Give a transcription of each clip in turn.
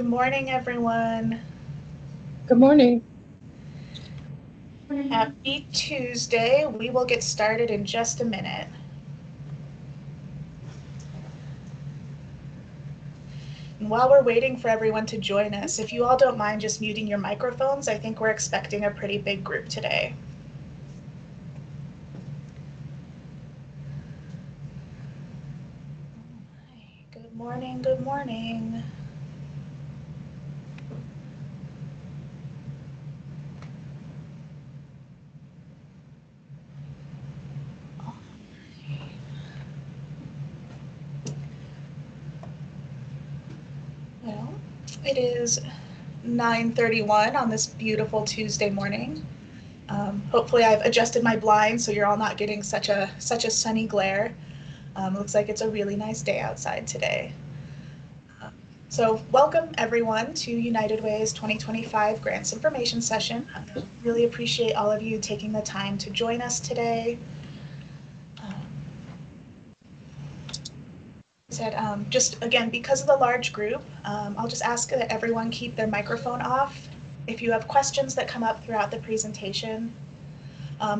Good morning, everyone. Good morning. Happy Tuesday. We will get started in just a minute. And while we're waiting for everyone to join us, if you all don't mind just muting your microphones, I think we're expecting a pretty big group today. Good morning, good morning. Well, it is 9:31 on this beautiful Tuesday morning. Hopefully I've adjusted my blinds so you're all not getting such a sunny glare. Looks like it's a really nice day outside today. So welcome everyone to United Way's 2025 Grants Information Session. I really appreciate all of you taking the time to join us today. Just again, because of the large group, I'll just ask that everyone keep their microphone off. If you have questions that come up throughout the presentation,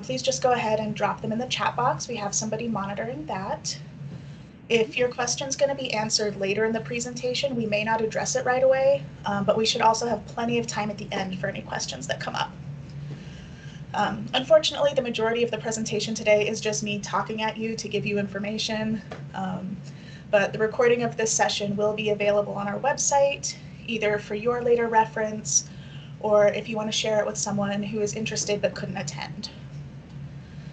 please just go ahead and drop them in the chat box. We have somebody monitoring that. If your question's going to be answered later in the presentation, we may not address it right away, but we should also have plenty of time at the end for any questions that come up. Unfortunately, the majority of the presentation today is just me talking at you to give you information, but the recording of this session will be available on our website, either for your later reference, or if you want to share it with someone who is interested but couldn't attend.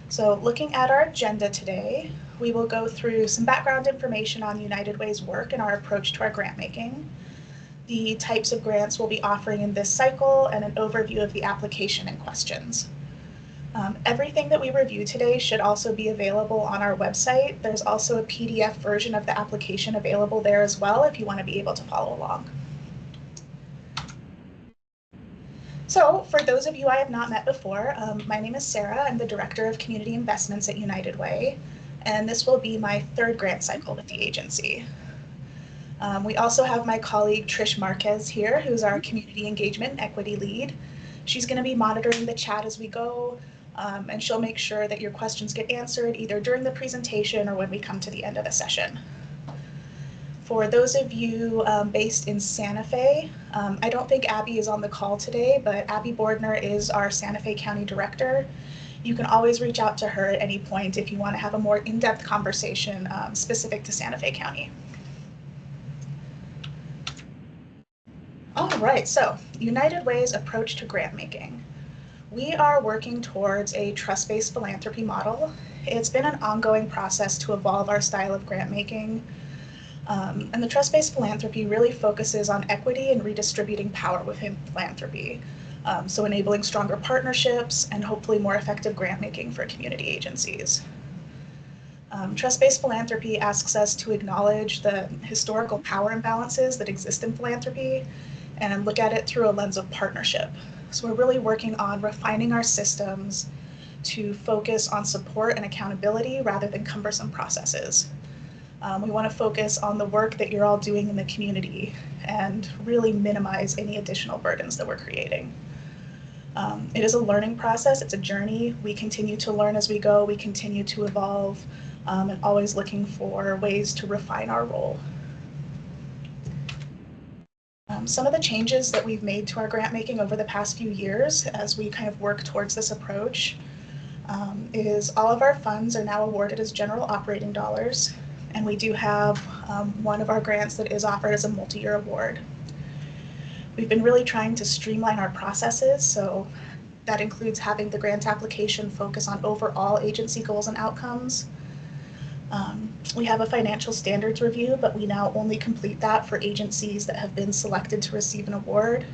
So looking at our agenda today, we will go through some background information on United Way's work and our approach to our grant making, the types of grants we'll be offering in this cycle, and an overview of the application and questions. Everything that we review today should also be available on our website. There's also a PDF version of the application available there as well if you want to be able to follow along. So for those of you I have not met before, my name is Sarah. I'm the Director of Community Investments at United Way, and this will be my third grant cycle with the agency. We also have my colleague Trish Marquez here, who's our Community Engagement and Equity Lead. She's going to be monitoring the chat as we go, and she'll make sure that your questions get answered either during the presentation or when we come to the end of the session. For those of you based in Santa Fe, I don't think Abby is on the call today, but Abby Bordner is our Santa Fe County Director. You can always reach out to her at any point if you want to have a more in-depth conversation specific to Santa Fe County. All right, so United Way's approach to grant making. We are working towards a trust-based philanthropy model. It's been an ongoing process to evolve our style of grant making. And the trust-based philanthropy really focuses on equity and redistributing power within philanthropy. So enabling stronger partnerships and hopefully more effective grant making for community agencies. Trust-based philanthropy asks us to acknowledge the historical power imbalances that exist in philanthropy and look at it through a lens of partnership. So we're really working on refining our systems to focus on support and accountability rather than cumbersome processes. We want to focus on the work that you're all doing in the community and really minimize any additional burdens that we're creating. It is a learning process, it's a journey. We continue to learn as we go, we continue to evolve, and always looking for ways to refine our role. Some of the changes that we've made to our grant making over the past few years as we kind of work towards this approach is all of our funds are now awarded as general operating dollars, and we do have one of our grants that is offered as a multi-year award. We've been really trying to streamline our processes, so that includes having the grant application focus on overall agency goals and outcomes. We have a financial standards review, but we now only complete that for agencies that have been selected to receive an award.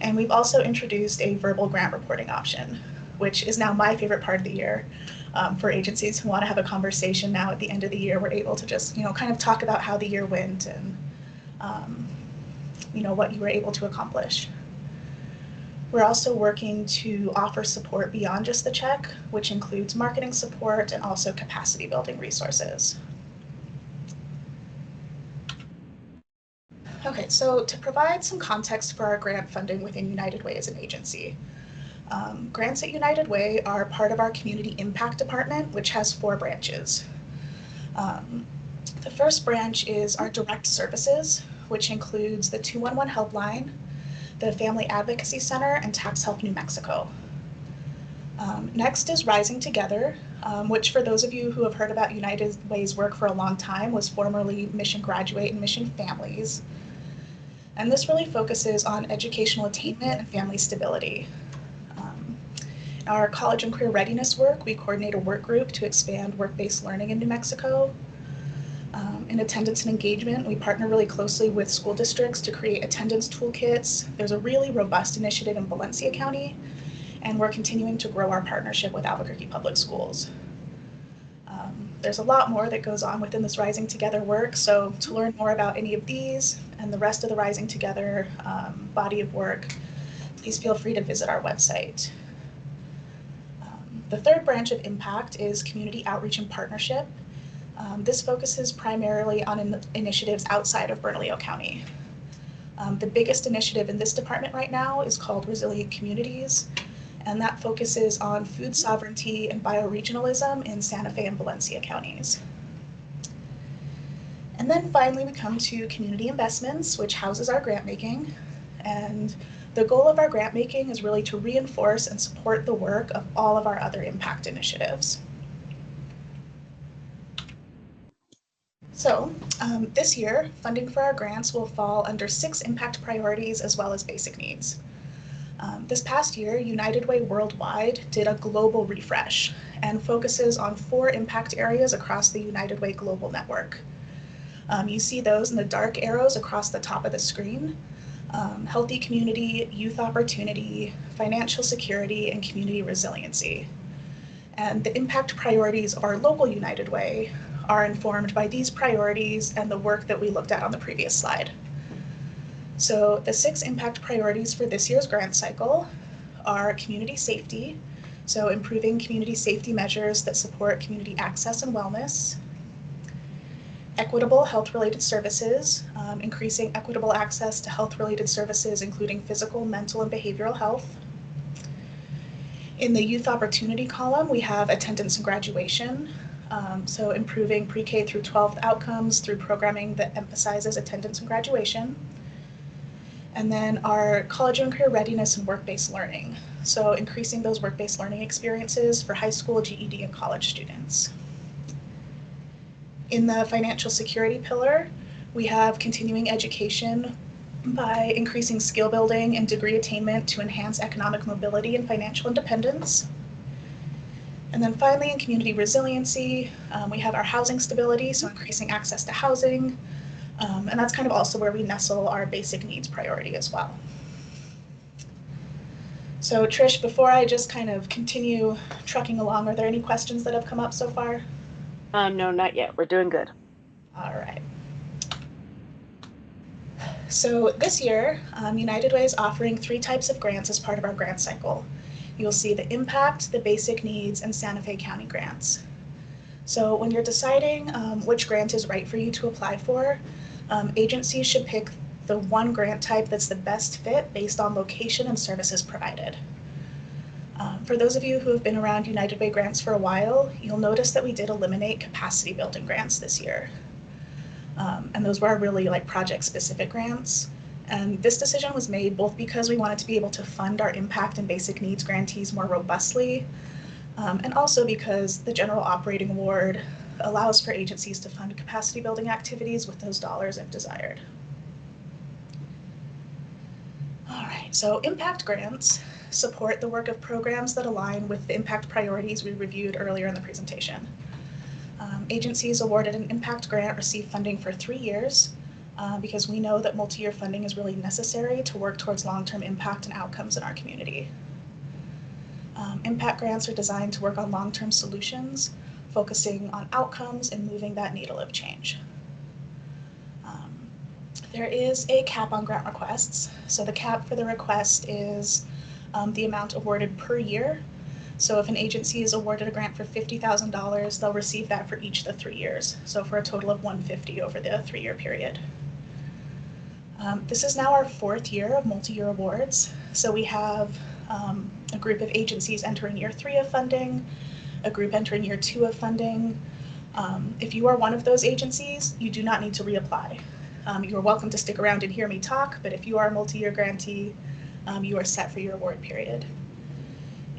And we've also introduced a verbal grant reporting option, which is now my favorite part of the year. For agencies who want to have a conversation now at the end of the year, we're able to just, kind of talk about how the year went and, what you were able to accomplish. We're also working to offer support beyond just the check, which includes marketing support and also capacity building resources. Okay, So to provide some context for our grant funding within United Way as an agency, grants at United Way are part of our Community Impact Department, which has 4 branches. Um, the first branch is our direct services, which includes the 211 helpline, the Family Advocacy Center, and Tax Help New Mexico. Next is Rising Together, which for those of you who have heard about United Way's work for a long time was formerly Mission Graduate and Mission Families. And this really focuses on educational attainment and family stability. Our college and career readiness work, we coordinate a work group to expand work-based learning in New Mexico. In attendance and engagement, we partner really closely with school districts to create attendance toolkits. There's a really robust initiative in Valencia County, and we're continuing to grow our partnership with Albuquerque Public Schools. There's a lot more that goes on within this Rising Together work, so to learn more about any of these and the rest of the Rising Together body of work, please feel free to visit our website. The third branch of impact is community outreach and partnership. This focuses primarily on initiatives outside of Bernalillo County. The biggest initiative in this department right now is called Resilient Communities, and that focuses on food sovereignty and bioregionalism in Santa Fe and Valencia counties. And then finally we come to community investments, which houses our grant making. And the goal of our grant making is really to reinforce and support the work of all of our other impact initiatives. So this year, funding for our grants will fall under 6 impact priorities as well as basic needs. This past year, United Way Worldwide did a global refresh and focuses on 4 impact areas across the United Way global network. You see those in the dark arrows across the top of the screen. Healthy community, youth opportunity, financial security, and community resiliency. And the impact priorities of our local United Way are informed by these priorities and the work that we looked at on the previous slide. So the 6 impact priorities for this year's grant cycle are community safety, so improving community safety measures that support community access and wellness, equitable health-related services, increasing equitable access to health-related services, including physical, mental, and behavioral health. In the youth opportunity column, we have attendance and graduation, so improving pre-K through 12th outcomes through programming that emphasizes attendance and graduation. And then our college and career readiness and work-based learning, so increasing those work-based learning experiences for high school, GED, and college students. In the financial security pillar, we have continuing education by increasing skill building and degree attainment to enhance economic mobility and financial independence. And then finally, in community resiliency, we have our housing stability, so increasing access to housing, and that's kind of also where we nestle our basic needs priority as well. So Trish, before I just kind of continue trucking along, are there any questions that have come up so far? No, not yet. We're doing good. All right. So this year, United Way is offering 3 types of grants as part of our grant cycle. You'll see the impact, the basic needs, and Santa Fe County grants. So when you're deciding which grant is right for you to apply for, agencies should pick the one grant type that's the best fit based on location and services provided. For those of you who have been around United Way grants for a while, you'll notice that we did eliminate capacity building grants this year. And those were really like project specific grants. And this decision was made both because we wanted to be able to fund our impact and basic needs grantees more robustly, and also because the general operating award allows for agencies to fund capacity building activities with those dollars if desired. All right, so impact grants support the work of programs that align with the impact priorities we reviewed earlier in the presentation. Agencies awarded an impact grant receive funding for 3 years because we know that multi-year funding is really necessary to work towards long-term impact and outcomes in our community. Impact grants are designed to work on long-term solutions, focusing on outcomes and moving that needle of change. There is a cap on grant requests. So the cap for the request is the amount awarded per year. So if an agency is awarded a grant for $50,000, they'll receive that for each of the 3 years. So for a total of $150,000 over the 3-year period. This is now our 4th year of multi-year awards. So we have a group of agencies entering year 3 of funding, a group entering year 2 of funding. If you are one of those agencies, you do not need to reapply. You are welcome to stick around and hear me talk, but if you are a multi-year grantee, you are set for your award period.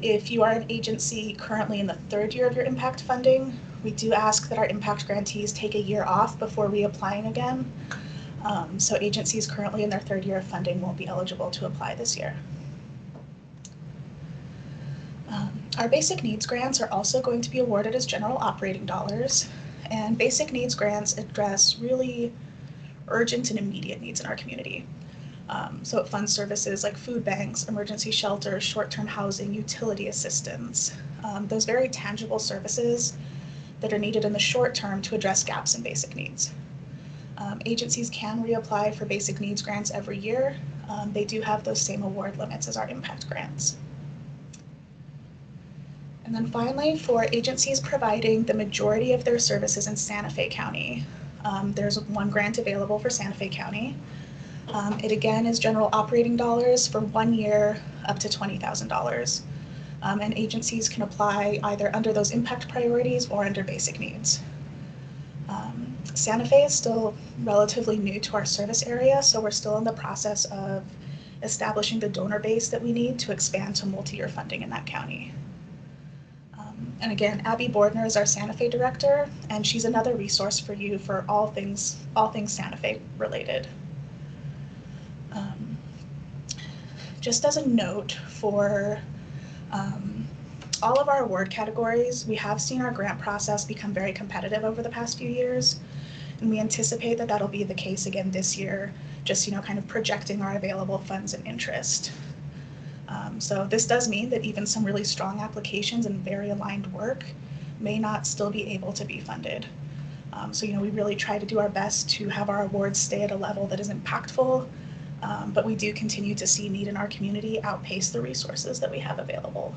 If you are an agency currently in the 3rd year of your impact funding, we do ask that our impact grantees take a year off before reapplying again. So agencies currently in their 3rd year of funding won't be eligible to apply this year. Our basic needs grants are also going to be awarded as general operating dollars, and basic needs grants address really urgent and immediate needs in our community. So it funds services like food banks, emergency shelters, short-term housing, utility assistance, those very tangible services that are needed in the short term to address gaps in basic needs. Agencies can reapply for basic needs grants every year. They do have those same award limits as our impact grants. And then finally, for agencies providing the majority of their services in Santa Fe County, there's one grant available for Santa Fe County. It again is general operating dollars for 1 year up to $20,000. And agencies can apply either under those impact priorities or under basic needs. Santa Fe is still relatively new to our service area, so we're still in the process of establishing the donor base that we need to expand to multi-year funding in that county. And again, Abby Bordner is our Santa Fe director, and she's another resource for you for all things Santa Fe related. Just as a note for all of our award categories, we have seen our grant process become very competitive over the past few years, and we anticipate that that'll be the case again this year, just kind of projecting our available funds and interest. So this does mean that even some really strong applications and very aligned work may not still be able to be funded. So we really try to do our best to have our awards stay at a level that is impactful, but we do continue to see need in our community outpace the resources that we have available.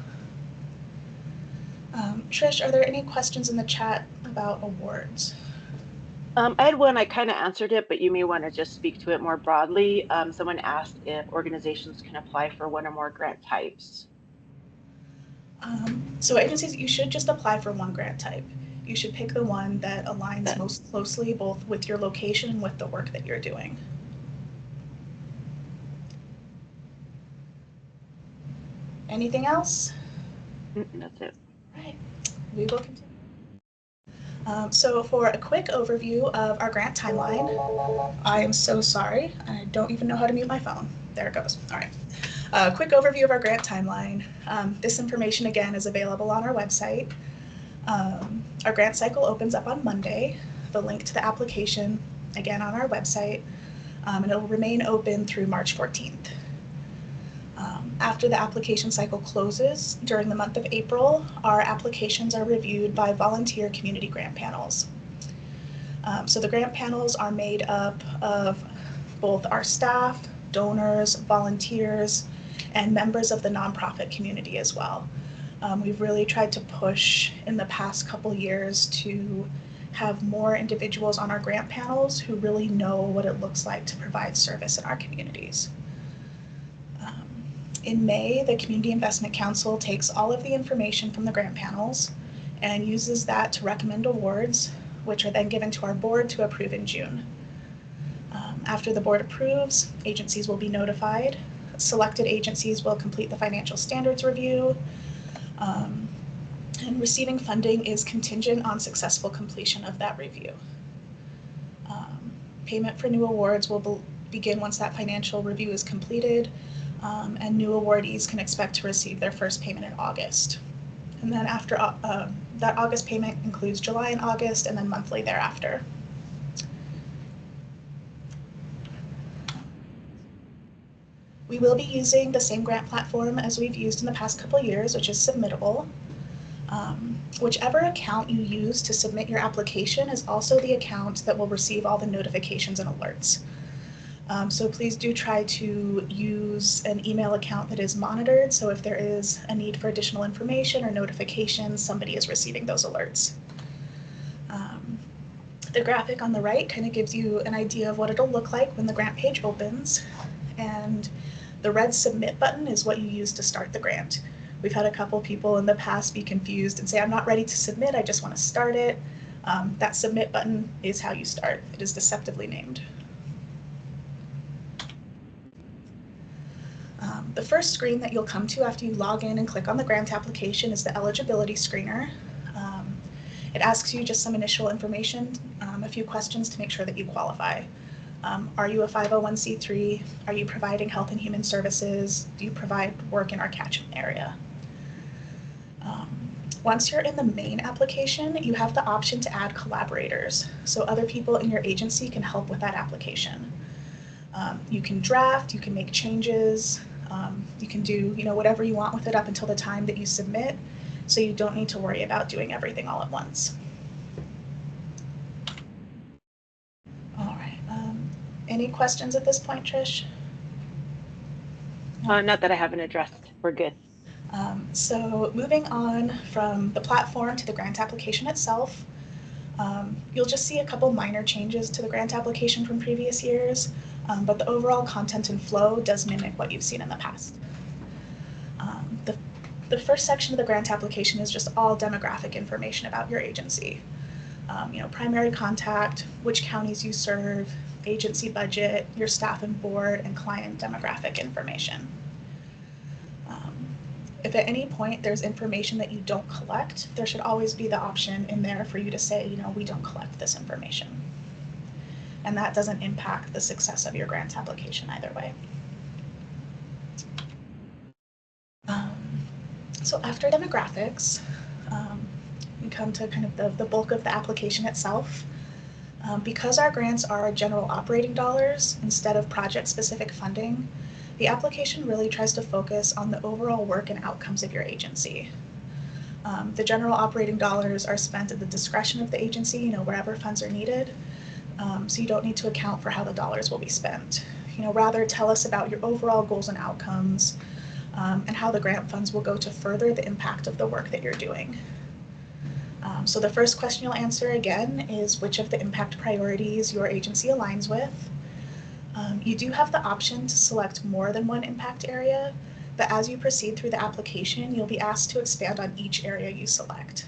Trish, are there any questions in the chat about awards? I had one, I kind of answered it, but you may want to just speak to it more broadly. Someone asked if organizations can apply for one or more grant types. So agencies, you should just apply for one grant type. You should pick the one that aligns most closely both with your location and with the work that you're doing. Anything else? That's it. All right, we will continue. So for a quick overview of our grant timeline, I am so sorry. I don't even know how to mute my phone. There it goes. All right. A quick overview of our grant timeline. This information, again, is available on our website. Our grant cycle opens up on Monday. The link to the application, again, on our website, and it will remain open through March 14th. After the application cycle closes, during the month of April, our applications are reviewed by volunteer community grant panels. So the grant panels are made up of both our staff, donors, volunteers, and members of the nonprofit community as well. We've really tried to push in the past couple years to have more individuals on our grant panels who really know what it looks like to provide service in our communities. In May, the Community Investment Council takes all of the information from the grant panels and uses that to recommend awards, which are then given to our board to approve in June. After the board approves, agencies will be notified. Selected agencies will complete the financial standards review, and receiving funding is contingent on successful completion of that review. Payment for new awards will begin once that financial review is completed, and new awardees can expect to receive their first payment in August. And then after that August payment includes July and August, and then monthly thereafter. We will be using the same grant platform as we've used in the past couple years, which is Submittable. Whichever account you use to submit your application is also the account that will receive all the notifications and alerts. So please do try to use an email account that is monitored, so if there is a need for additional information or notifications, somebody is receiving those alerts. The graphic on the right kind of gives you an idea of what it'll look like when the grant page opens, and the red submit button is what you use to start the grant. We've had a couple people in the past be confused and say, I'm not ready to submit, I just want to start it. That submit button is how you start. It is deceptively named. The first screen that you'll come to after you log in and click on the grant application is the eligibility screener. It asks you just some initial information, a few questions to make sure that you qualify. Are you a 501c3? Are you providing health and human services? Do you provide work in our catchment area? Once you're in the main application, you have the option to add collaborators, so other people in your agency can help with that application. You can draft, you can make changes, you can do whatever you want with it up until the time that you submit, so you don't need to worry about doing everything all at once. All right. Any questions at this point, Trish? Not that I haven't addressed. We're good. So moving on from the platform to the grant application itself, you'll just see a couple minor changes to the grant application from previous years, but the overall content and flow does mimic what you've seen in the past. The first section of the grant application is just all demographic information about your agency. Primary contact, which counties you serve, agency budget, your staff and board, and client demographic information. If at any point there's information that you don't collect, there should always be the option in there for you to say, we don't collect this information. And that doesn't impact the success of your grant application either way. So after demographics, we come to kind of the bulk of the application itself. Because our grants are general operating dollars instead of project-specific funding, the application really tries to focus on the overall work and outcomes of your agency. The general operating dollars are spent at the discretion of the agency, wherever funds are needed, so you don't need to account for how the dollars will be spent. Rather tell us about your overall goals and outcomes, and how the grant funds will go to further the impact of the work that you're doing. So the first question you'll answer again is which of the impact priorities your agency aligns with. You do have the option to select more than one impact area, but as you proceed through the application, you'll be asked to expand on each area you select.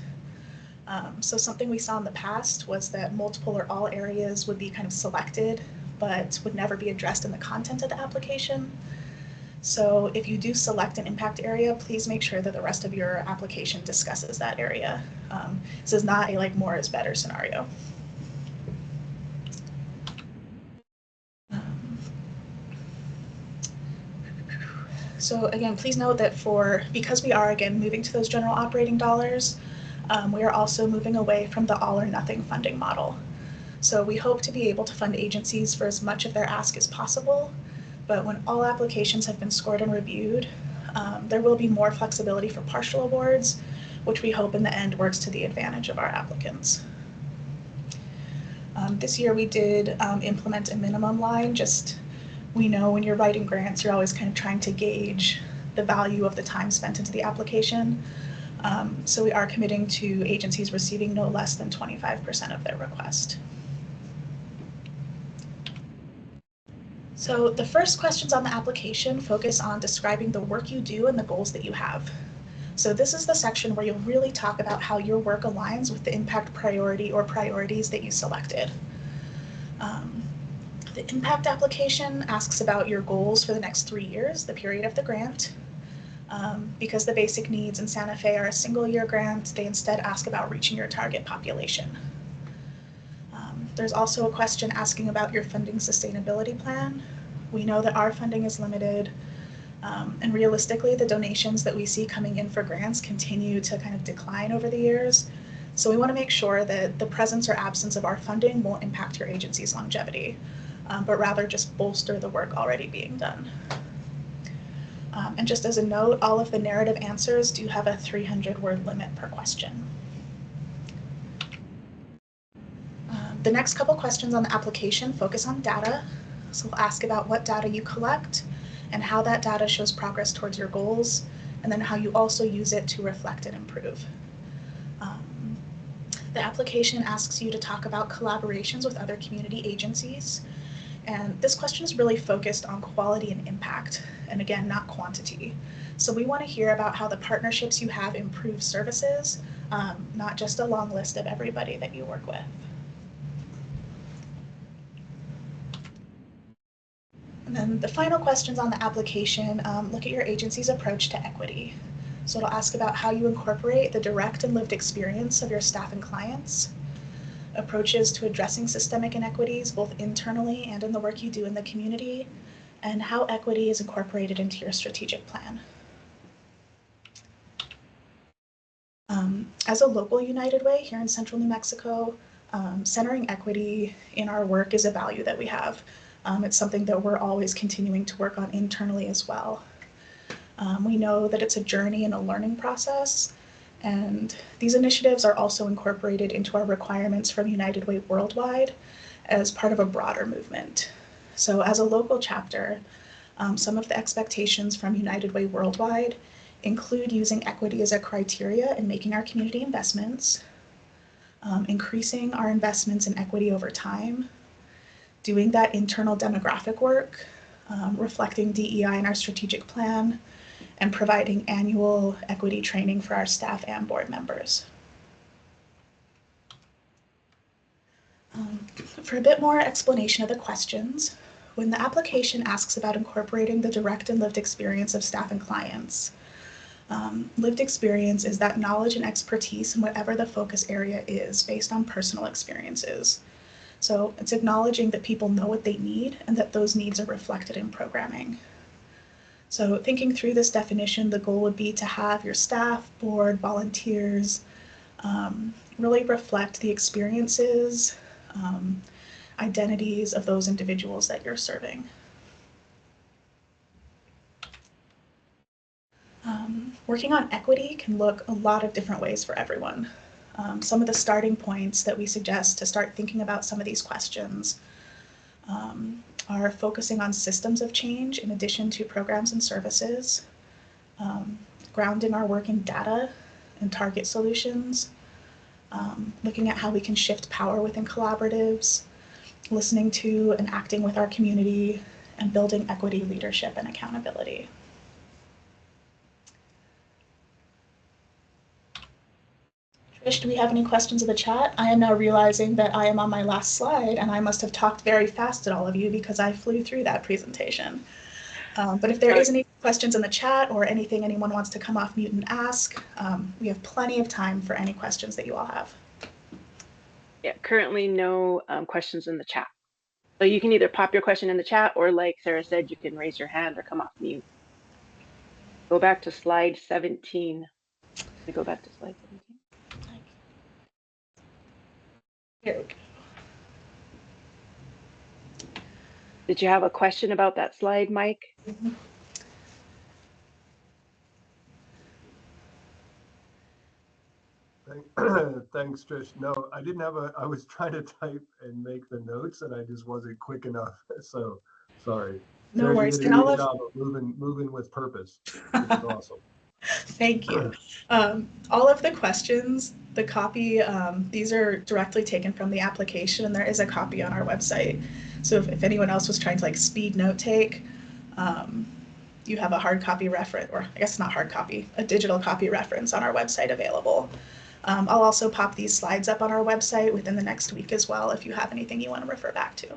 So something we saw in the past was that multiple or all areas would be kind of selected, but would never be addressed in the content of the application. So if you do select an impact area, please make sure that the rest of your application discusses that area. This is not a more is better scenario. So again, please note that because we are again moving to those general operating dollars, we are also moving away from the all or nothing funding model. So we hope to be able to fund agencies for as much of their ask as possible, but when all applications have been scored and reviewed, there will be more flexibility for partial awards, which we hope in the end works to the advantage of our applicants. This year we did implement a minimum line. We know when you're writing grants, you're always kind of trying to gauge the value of the time spent into the application. So we are committing to agencies receiving no less than 25% of their request. So the first questions on the application focus on describing the work you do and the goals that you have. So this is the section where you'll really talk about how your work aligns with the impact priority or priorities that you selected. The impact application asks about your goals for the next 3 years, the period of the grant. Because the basic needs in Santa Fe are a single-year grant, they instead ask about reaching your target population. There's also a question asking about your funding sustainability plan. We know that our funding is limited, and realistically, the donations that we see coming in for grants continue to kind of decline over the years. So we want to make sure that the presence or absence of our funding won't impact your agency's longevity, but rather just bolster the work already being done. And just as a note, all of the narrative answers do have a 300-word limit per question. The next couple questions on the application focus on data. So we'll ask about what data you collect and how that data shows progress towards your goals, and then how you also use it to reflect and improve. The application asks you to talk about collaborations with other community agencies. And this question is really focused on quality and impact, and again, not quantity. So we want to hear about how the partnerships you have improve services, not just a long list of everybody that you work with. And then the final questions on the application look at your agency's approach to equity. So it'll ask about how you incorporate the direct and lived experience of your staff and clients, approaches to addressing systemic inequities both internally and in the work you do in the community, and how equity is incorporated into your strategic plan. As a local United Way here in Central New Mexico, centering equity in our work is a value that we have. It's something that we're always continuing to work on internally as well. We know that it's a journey and a learning process, and these initiatives are also incorporated into our requirements from United Way Worldwide as part of a broader movement. So as a local chapter, some of the expectations from United Way Worldwide include using equity as a criteria in making our community investments, increasing our investments in equity over time, doing that internal demographic work, reflecting DEI in our strategic plan, and providing annual equity training for our staff and board members. For a bit more explanation of the questions, when the application asks about incorporating the direct and lived experience of staff and clients, lived experience is that knowledge and expertise in whatever the focus area is based on personal experiences. So it's acknowledging that people know what they need and that those needs are reflected in programming. So thinking through this definition, the goal would be to have your staff, board, volunteers really reflect the experiences, identities of those individuals that you're serving. Working on equity can look a lot of different ways for everyone. Some of the starting points that we suggest to start thinking about some of these questions are focusing on systems of change in addition to programs and services, grounding our work in data and target solutions, looking at how we can shift power within collaboratives, listening to and acting with our community, and building equity leadership and accountability. Trish, do we have any questions in the chat? I am now realizing that I am on my last slide and I must have talked very fast at all of you because I flew through that presentation. But if there is any questions in the chat or anything anyone wants to come off mute and ask, we have plenty of time for any questions that you all have. Yeah, currently no questions in the chat. So you can either pop your question in the chat or, like Sarah said, you can raise your hand or come off mute. Go back to slide 17. We go back to slide 17. Here we go. Did you have a question about that slide, Mike? Mm-hmm. Thanks, Trish. No, I didn't have I was trying to type and make the notes and I just wasn't quick enough. So sorry. No Sarah, worries. you did a good job of moving with purpose, which is awesome. Thank you. All of the questions, the copy, these are directly taken from the application and there is a copy on our website. So if anyone else was trying to like speed note take, you have a hard copy reference, or I guess not hard copy, a digital copy reference on our website available. I'll also pop these slides up on our website within the next week as well if you have anything you want to refer back to.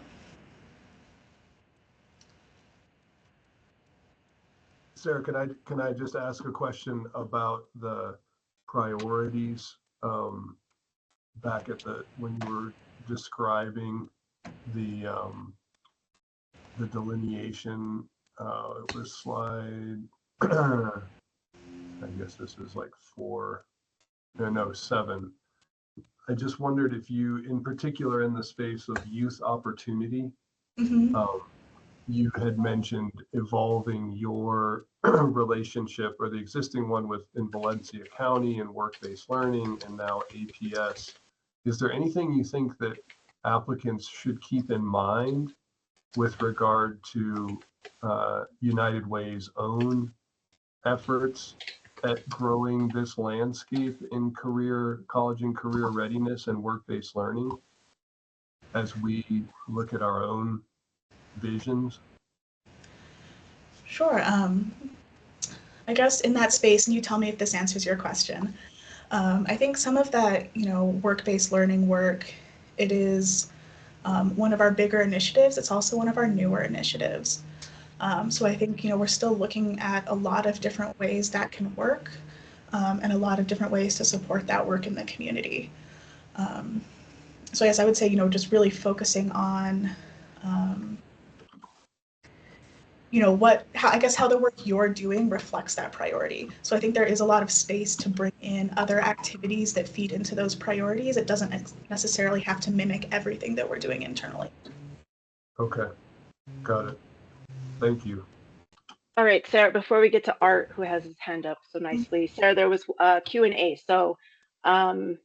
Sarah, can I just ask a question about the priorities back at when you were describing the delineation? It was slide, I guess this is like 7. I just wondered if you, in particular in the space of youth opportunity, Mm-hmm. You had mentioned evolving your relationship or the existing one in Valencia County and work-based learning and now APS. Is there anything you think that applicants should keep in mind with regard to United Way's own efforts at growing this landscape in college and career readiness and work-based learning as we look at our own visions? Sure. I guess in that space, and you tell me if this answers your question. I think some of that, work-based learning work, it is one of our bigger initiatives. It's also one of our newer initiatives. So I think, we're still looking at a lot of different ways that can work, and a lot of different ways to support that work in the community. So I guess I would say, just really focusing on, how the work you're doing reflects that priority. So I think there is a lot of space to bring in other activities that feed into those priorities. It doesn't necessarily have to mimic everything that we're doing internally. Okay, got it. Thank you. All right, Sarah, before we get to Art, who has his hand up so nicely, Sarah, there was Q&A. So in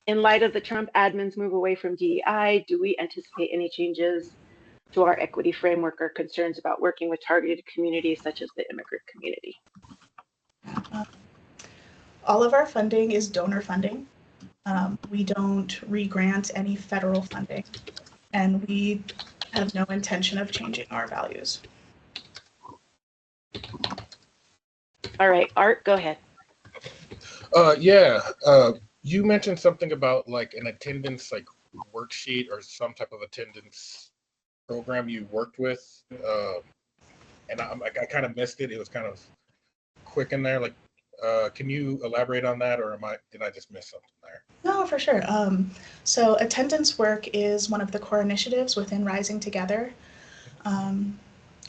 light of the Trump admin's move away from DEI, do we anticipate any changes to our equity framework or concerns about working with targeted communities such as the immigrant community? All of our funding is donor funding. We don't re-grant any federal funding, and we have no intention of changing our values. All right, Art, go ahead. Yeah, you mentioned something about like an attendance worksheet or some type of attendance program you worked with, and I kind of missed it. It was kind of quick in there. Can you elaborate on that, or did I just miss something there? No, for sure. So attendance work is one of the core initiatives within Rising Together.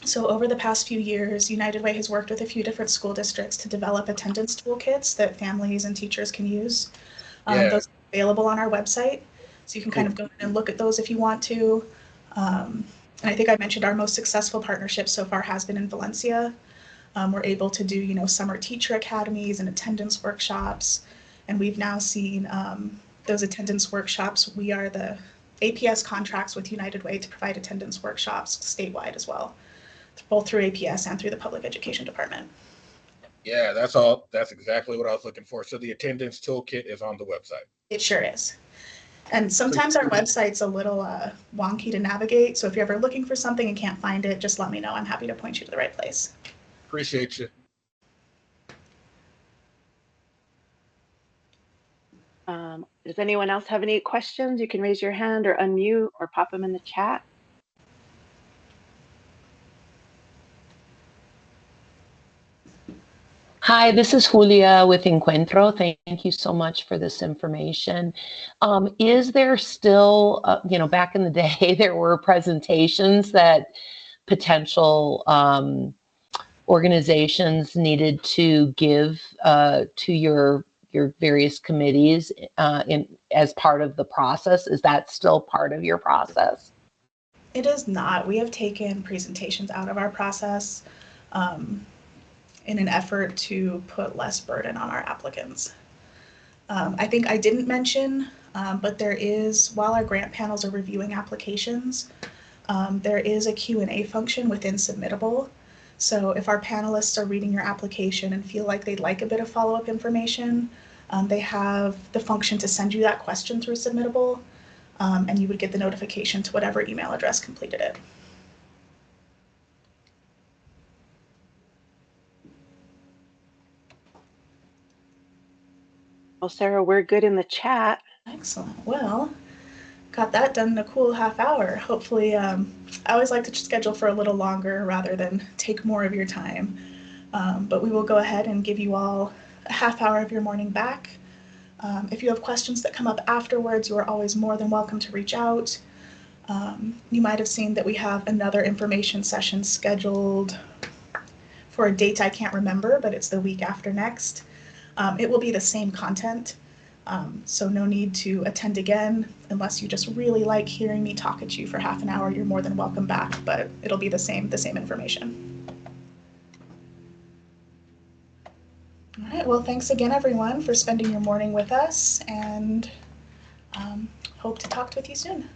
So over the past few years, United Way has worked with a few different school districts to develop attendance toolkits that families and teachers can use. Those are available on our website, so you can kind of go in and look at those if you want to. And I think I mentioned our most successful partnership so far has been in Valencia. We're able to do, summer teacher academies and attendance workshops, and we've now seen those attendance workshops. We are the APS contracts with United Way to provide attendance workshops statewide as well, both through APS and through the Public Education Department. Yeah, that's exactly what I was looking for. So the attendance toolkit is on the website. It sure is. And sometimes our website's a little wonky to navigate, so if you're ever looking for something and can't find it, just let me know. I'm happy to point you to the right place. Appreciate you. Does anyone else have any questions? You can raise your hand or unmute or pop them in the chat. Hi, this is Julia with Encuentro. Thank you so much for this information. Is there still, back in the day, there were presentations that potential organizations needed to give to your various committees as part of the process. Is that still part of your process? It is not. We have taken presentations out of our process in an effort to put less burden on our applicants. I think I didn't mention, but there is, while our grant panels are reviewing applications, there is a Q&A function within Submittable. So if our panelists are reading your application and feel like they'd like a bit of follow-up information, they have the function to send you that question through Submittable, and you would get the notification to whatever email address completed it. Well, Sarah, we're good in the chat. Excellent. Well, got that done in a cool half hour. Hopefully, I always like to schedule for a little longer rather than take more of your time. But we will go ahead and give you all a half hour of your morning back. If you have questions that come up afterwards, you are always more than welcome to reach out. You might have seen that we have another information session scheduled for a date I can't remember, but it's the week after next. It will be the same content, so no need to attend again unless you just really like hearing me talk at you for half an hour. You're more than welcome back, but it'll be the same information. All right, well, thanks again, everyone, for spending your morning with us, and hope to talk with you soon.